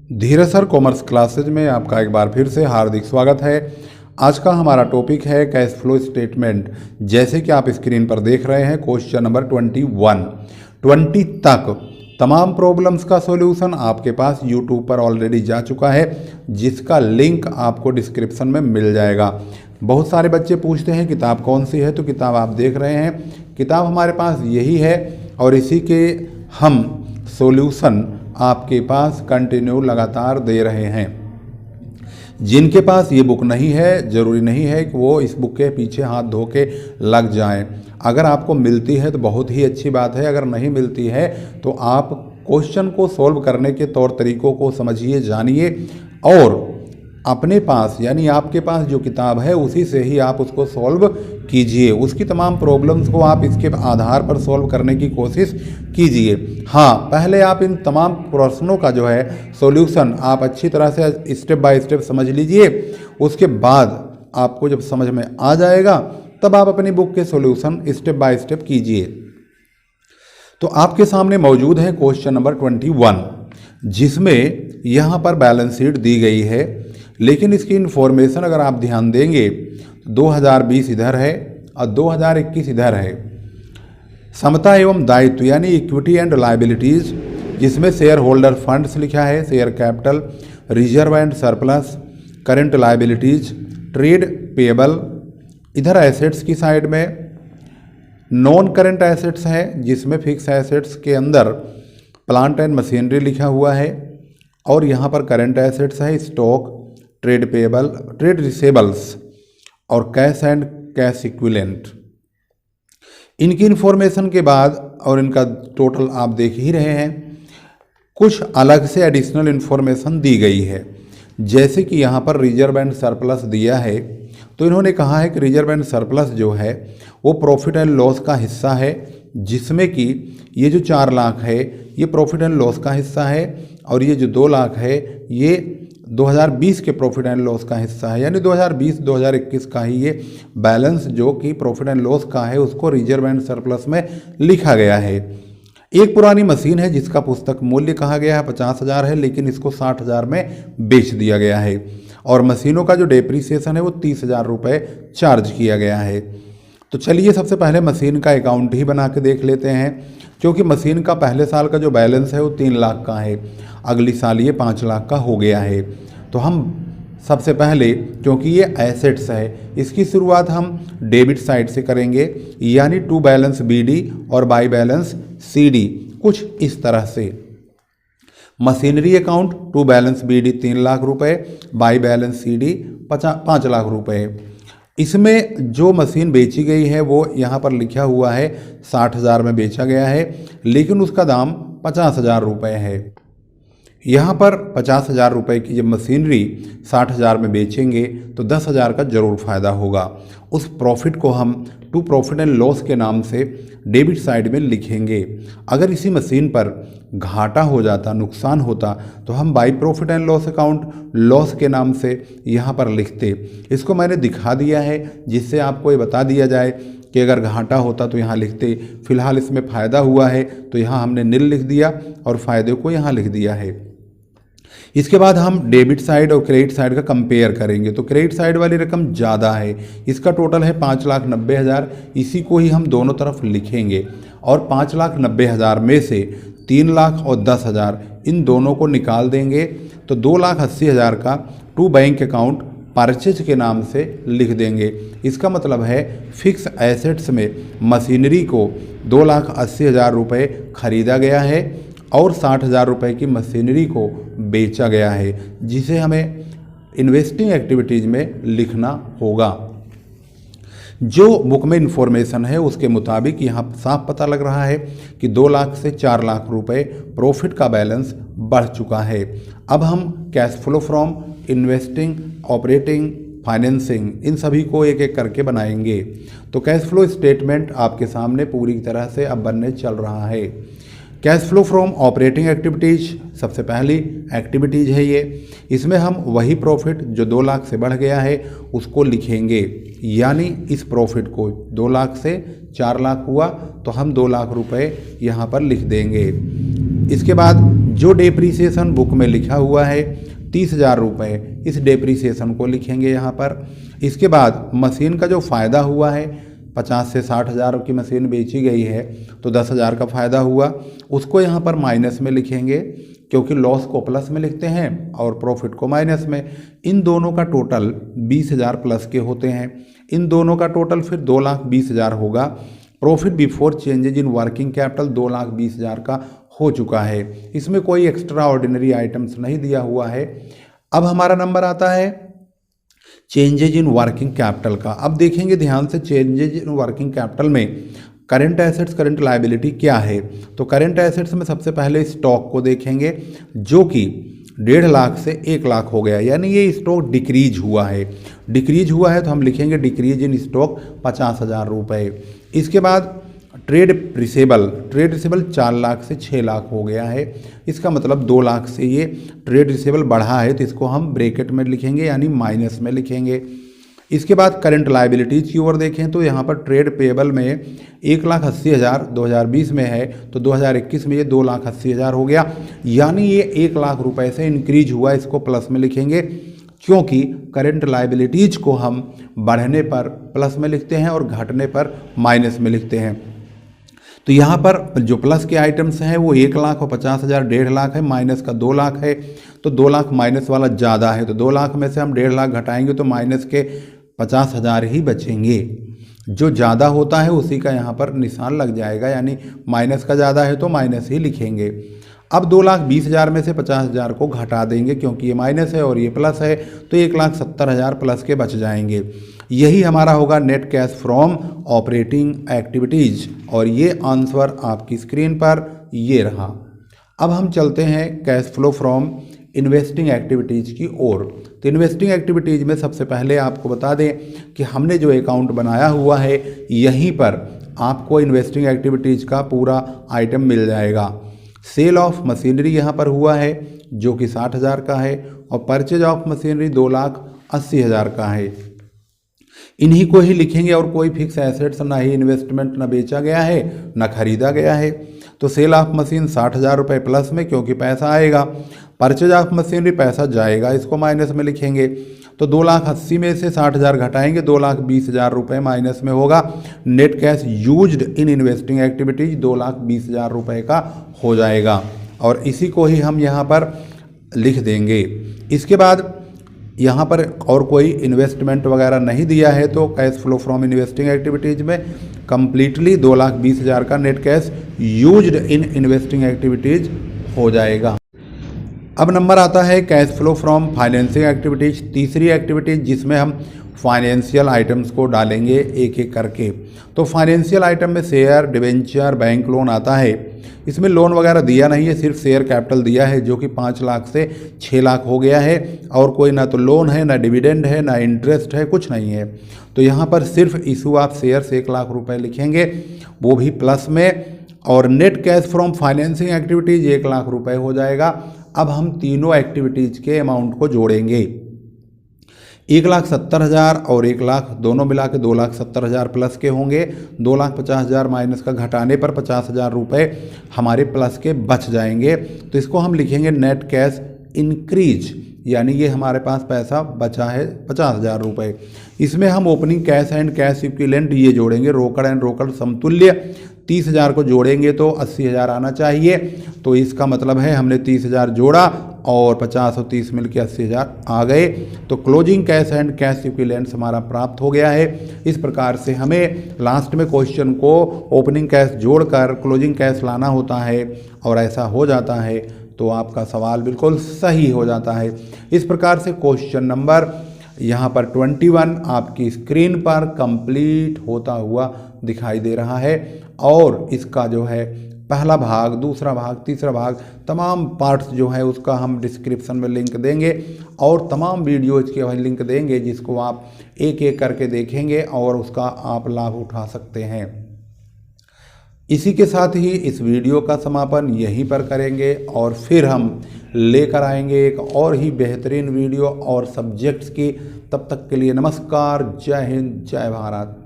धीरज sir commerce classes में आपका एक बार फिर से हार्दिक स्वागत है। आज का हमारा टॉपिक है कैश फ्लो स्टेटमेंट। जैसे कि आप स्क्रीन पर देख रहे हैं, क्वेश्चन नंबर 20 तक तमाम प्रॉब्लम्स का सॉल्यूशन आपके पास यूट्यूब पर ऑलरेडी जा चुका है, जिसका लिंक आपको डिस्क्रिप्शन में मिल जाएगा। बहुत सारे बच्चे पूछते हैं किताब कौन सी है, तो किताब आप देख रहे हैं, किताब हमारे पास यही है और इसी के हम सॉल्यूशन आपके पास कंटिन्यू लगातार दे रहे हैं। जिनके पास ये बुक नहीं है, ज़रूरी नहीं है कि वो इस बुक के पीछे हाथ धो के लग जाएं। अगर आपको मिलती है तो बहुत ही अच्छी बात है, अगर नहीं मिलती है तो आप क्वेश्चन को सॉल्व करने के तौर तरीकों को समझिए, जानिए और अपने पास यानी आपके पास जो किताब है उसी से ही आप उसको सॉल्व कीजिए। उसकी तमाम प्रॉब्लम्स को आप इसके आधार पर सॉल्व करने की कोशिश कीजिए। हाँ, पहले आप इन तमाम प्रश्नों का जो है सॉल्यूशन आप अच्छी तरह से स्टेप बाय स्टेप समझ लीजिए। उसके बाद आपको जब समझ में आ जाएगा तब आप अपनी बुक के सॉल्यूशन स्टेप बाय स्टेप कीजिए। तो आपके सामने मौजूद है क्वेश्चन नंबर 21, जिसमें यहाँ पर बैलेंस शीट दी गई है, लेकिन इसकी इन्फॉर्मेशन अगर आप ध्यान देंगे तो 2020 इधर है और 2021 इधर है। समता एवं दायित्व यानी इक्विटी एंड लायबिलिटीज, जिसमें शेयर होल्डर फंड्स लिखा है, share capital, reserve and surplus, current liabilities, trade payable. इधर एसेट्स की साइड में नॉन करंट एसेट्स है, जिसमें फिक्स एसेट्स के अंदर प्लांट एंड मशीनरी लिखा हुआ है और यहाँ पर करंट एसेट्स है, स्टॉक, ट्रेड पेएबल, ट्रेड रिसेबल्स और कैश एंड कैश इक्विवेलेंट। इनकी इन्फॉर्मेशन के बाद और इनका टोटल आप देख ही रहे हैं, कुछ अलग से एडिशनल इन्फॉर्मेशन दी गई है। जैसे कि यहाँ पर रिजर्व एंड सरप्लस दिया है, तो इन्होंने कहा है कि रिजर्व एंड सरप्लस जो है वो प्रॉफिट एंड लॉस का हिस्सा है, जिसमें कि ये जो 4 लाख है ये प्रॉफिट एंड लॉस का हिस्सा है और ये जो 2 लाख है ये 2020 के प्रॉफिट एंड लॉस का हिस्सा है। यानी 2020-2021 का ही ये बैलेंस जो कि प्रॉफिट एंड लॉस का है उसको रिजर्व एंड सरप्लस में लिखा गया है। एक पुरानी मशीन है जिसका पुस्तक मूल्य कहा गया है 50,000 है, लेकिन इसको 60,000 में बेच दिया गया है और मशीनों का जो डेप्रीसिएशन है वो 30,000 रुपये चार्ज किया गया है। तो चलिए सबसे पहले मशीन का अकाउंट ही बना के देख लेते हैं, क्योंकि मशीन का पहले साल का जो बैलेंस है वो 3 लाख का है, अगली साल ये 5 लाख का हो गया है। तो हम सबसे पहले, क्योंकि ये एसेट्स है, इसकी शुरुआत हम डेबिट साइड से करेंगे, यानी टू बैलेंस BD और बाई बैलेंस CD, कुछ इस तरह से। Machinery account to balance BD 3 lakh रुपए, बाई बैलेंस CD 5 लाख रुपए। इसमें जो मशीन बेची गई है वो यहाँ पर लिखा हुआ है 60,000 में बेचा गया है, लेकिन उसका दाम 50,000 रुपये है। यहाँ पर 50,000 रुपये की जब मशीनरी 60,000 में बेचेंगे तो 10,000 का ज़रूर फ़ायदा होगा। उस प्रॉफिट को हम टू प्रॉफिट एंड लॉस के नाम से डेबिट साइड में लिखेंगे। अगर इसी मशीन पर घाटा हो जाता, नुकसान होता, तो हम by profit and loss account loss के नाम से यहाँ पर लिखते। इसको मैंने दिखा दिया है जिससे आपको ये बता दिया जाए कि अगर घाटा होता तो यहाँ लिखते। फिलहाल इसमें फ़ायदा हुआ है तो यहाँ हमने नील लिख दिया और फ़ायदे को यहाँ लिख दिया है। इसके बाद हम डेबिट साइड और क्रेडिट साइड का कंपेयर करेंगे, तो क्रेडिट साइड वाली रकम ज़्यादा है, इसका टोटल है 5,90,000, इसी को ही हम दोनों तरफ लिखेंगे और 5,90,000 में से 3 लाख और 10,000 इन दोनों को निकाल देंगे, तो 2,80,000 का टू बैंक अकाउंट परचेज के नाम से लिख देंगे। इसका मतलब है फिक्स एसेट्स में मशीनरी को 2,80,000 रुपये खरीदा गया है और 60,000 रुपये की मशीनरी को बेचा गया है, जिसे हमें इन्वेस्टिंग एक्टिविटीज़ में लिखना होगा। जो बुक में इंफॉर्मेशन है उसके मुताबिक यहाँ साफ पता लग रहा है कि 2 लाख से 4 लाख रुपए प्रॉफिट का बैलेंस बढ़ चुका है। अब हम cash flow from investing, operating, financing, इन सभी को एक एक करके बनाएंगे। तो कैश फ्लो स्टेटमेंट आपके सामने पूरी तरह से अब बनने चल रहा है। Cash flow from operating activities सबसे पहली एक्टिविटीज़ है ये। इसमें हम वही प्रॉफिट जो 2 लाख से बढ़ गया है उसको लिखेंगे, यानी इस प्रॉफिट को 2 लाख से 4 लाख हुआ तो हम 2 लाख रुपए यहाँ पर लिख देंगे। इसके बाद जो डेप्रीसिएशन बुक में लिखा हुआ है 30,000 रुपये, इस डेप्रीसिएशन को लिखेंगे यहाँ पर। इसके बाद मशीन का जो फ़ायदा हुआ है 50 से 60,000 की मशीन बेची गई है तो 10,000 का फ़ायदा हुआ, उसको यहाँ पर माइनस में लिखेंगे क्योंकि लॉस को प्लस में लिखते हैं और प्रॉफिट को माइनस में। इन दोनों का टोटल 20,000 प्लस के होते हैं, इन दोनों का टोटल फिर 2,20,000 होगा। Profit before changes in working capital 2,20,000 का हो चुका है। इसमें कोई एक्स्ट्रा ऑर्डिनरी आइटम्स नहीं दिया हुआ है। अब हमारा नंबर आता है चेंजेज इन वर्किंग कैपिटल का। अब देखेंगे ध्यान से, चेंजेज इन वर्किंग कैपिटल में करंट एसेट्स करंट लायबिलिटी क्या है। तो करंट एसेट्स में सबसे पहले स्टॉक को देखेंगे जो कि 1.5 लाख से 1 लाख हो गया, यानी ये स्टॉक डिक्रीज हुआ है। डिक्रीज हुआ है तो हम लिखेंगे डिक्रीज इन स्टॉक 50,000 रुपये। इसके बाद ट्रेड रिसेबल 4 लाख से 6 लाख हो गया है, इसका मतलब 2 लाख से ये ट्रेड रिसेबल बढ़ा है तो इसको हम ब्रैकेट में लिखेंगे यानी माइनस में लिखेंगे। इसके बाद करंट लायबिलिटीज की ओर देखें तो यहाँ पर ट्रेड पेबल में 1,80,000 2020 में है तो 2021 में ये 2,80,000 हो गया, यानी ये 1 लाख रुपए से इंक्रीज हुआ, इसको प्लस में लिखेंगे क्योंकि करंट लायबिलिटीज को हम बढ़ने पर प्लस में लिखते हैं और घटने पर माइनस में लिखते हैं। तो यहाँ पर जो प्लस के आइटम्स हैं वो 1 लाख और 50,000 1.5 लाख है, माइनस का 2 लाख है तो 2 लाख माइनस वाला ज़्यादा है तो 2 लाख में से हम 1.5 लाख घटाएंगे तो माइनस के 50,000 ही बचेंगे। जो ज़्यादा होता है उसी का यहाँ पर निशान लग जाएगा, यानी माइनस का ज़्यादा है तो माइनस ही लिखेंगे। अब 2,20,000 में से 50,000 को घटा देंगे क्योंकि ये माइनस है और ये प्लस है तो 1,70,000 प्लस के बच जाएंगे। यही हमारा होगा net cash from operating activities और ये आंसर आपकी स्क्रीन पर ये रहा। अब हम चलते हैं cash flow from investing activities की ओर। तो इन्वेस्टिंग एक्टिविटीज़ में सबसे पहले आपको बता दें कि हमने जो अकाउंट बनाया हुआ है यहीं पर आपको इन्वेस्टिंग एक्टिविटीज़ का पूरा आइटम मिल जाएगा। सेल ऑफ मशीनरी यहाँ पर हुआ है जो कि 60,000 का है और परचेज ऑफ मशीनरी 2,80,000 का है। इन्हीं को ही लिखेंगे और कोई फिक्स एसेट्स ना ही इन्वेस्टमेंट ना बेचा गया है ना खरीदा गया है। तो सेल ऑफ मशीन 60,000 रुपये प्लस में क्योंकि पैसा आएगा, परचेज ऑफ मशीनरी पैसा जाएगा, इसको माइनस में लिखेंगे। तो 2,80,000 में से 60,000 घटाएंगे 2,20,000 रुपये माइनस में होगा। Net cash used in investing activities 2,20,000 रुपये का हो जाएगा और इसी को ही हम यहाँ पर लिख देंगे। इसके बाद यहाँ पर और कोई इन्वेस्टमेंट वगैरह नहीं दिया है तो cash flow from investing activities में कम्प्लीटली 2,20,000 का net cash used in investing activities हो जाएगा। अब नंबर आता है cash flow from financing activities, तीसरी एक्टिविटीज़ जिसमें हम फाइनेंशियल आइटम्स को डालेंगे एक एक करके। तो फाइनेंशियल आइटम में शेयर, डिवेंचर, बैंक लोन आता है। इसमें लोन वगैरह दिया नहीं है, सिर्फ शेयर कैपिटल दिया है जो कि 5 लाख से 6 लाख हो गया है और कोई ना तो लोन है ना डिविडेंड है ना इंटरेस्ट है, कुछ नहीं है। तो यहाँ पर सिर्फ इशू ऑफ शेयर्स 1 लाख रुपए लिखेंगे वो भी प्लस में और net cash from financing activities 1 lakh रुपए हो जाएगा। अब हम तीनों एक्टिविटीज़ के अमाउंट को जोड़ेंगे, 1,70,000 और 1 लाख दोनों मिला के 2,70,000 प्लस के होंगे। 2,50,000 माइनस का घटाने पर 50,000 रुपये हमारे प्लस के बच जाएंगे। तो इसको हम लिखेंगे नेट कैश इंक्रीज, यानी ये हमारे पास पैसा बचा है 50,000 रुपये। इसमें हम opening cash and cash equivalent ये जोड़ेंगे, रोकड़ एंड रोकड़ समतुल्य 30,000 को जोड़ेंगे तो 80,000 आना चाहिए। तो इसका मतलब है हमने 30,000 जोड़ा और 50 और 30 मिलकर 80,000 आ गए। तो closing cash and cash equivalents हमारा प्राप्त हो गया है। इस प्रकार से हमें लास्ट में क्वेश्चन को ओपनिंग कैश जोड़कर क्लोजिंग कैश लाना होता है और ऐसा हो जाता है तो आपका सवाल बिल्कुल सही हो जाता है। इस प्रकार से क्वेश्चन नंबर यहाँ पर 21 आपकी स्क्रीन पर कंप्लीट होता हुआ दिखाई दे रहा है और इसका जो है पहला भाग, दूसरा भाग, तीसरा भाग, तमाम पार्ट्स जो है उसका हम डिस्क्रिप्शन में लिंक देंगे और तमाम वीडियोज़ के वही लिंक देंगे जिसको आप एक एक करके देखेंगे और उसका आप लाभ उठा सकते हैं। इसी के साथ ही इस वीडियो का समापन यहीं पर करेंगे और फिर हम लेकर आएंगे एक और ही बेहतरीन वीडियो और सब्जेक्ट्स की। तब तक के लिए नमस्कार, जय हिंद, जय भारत।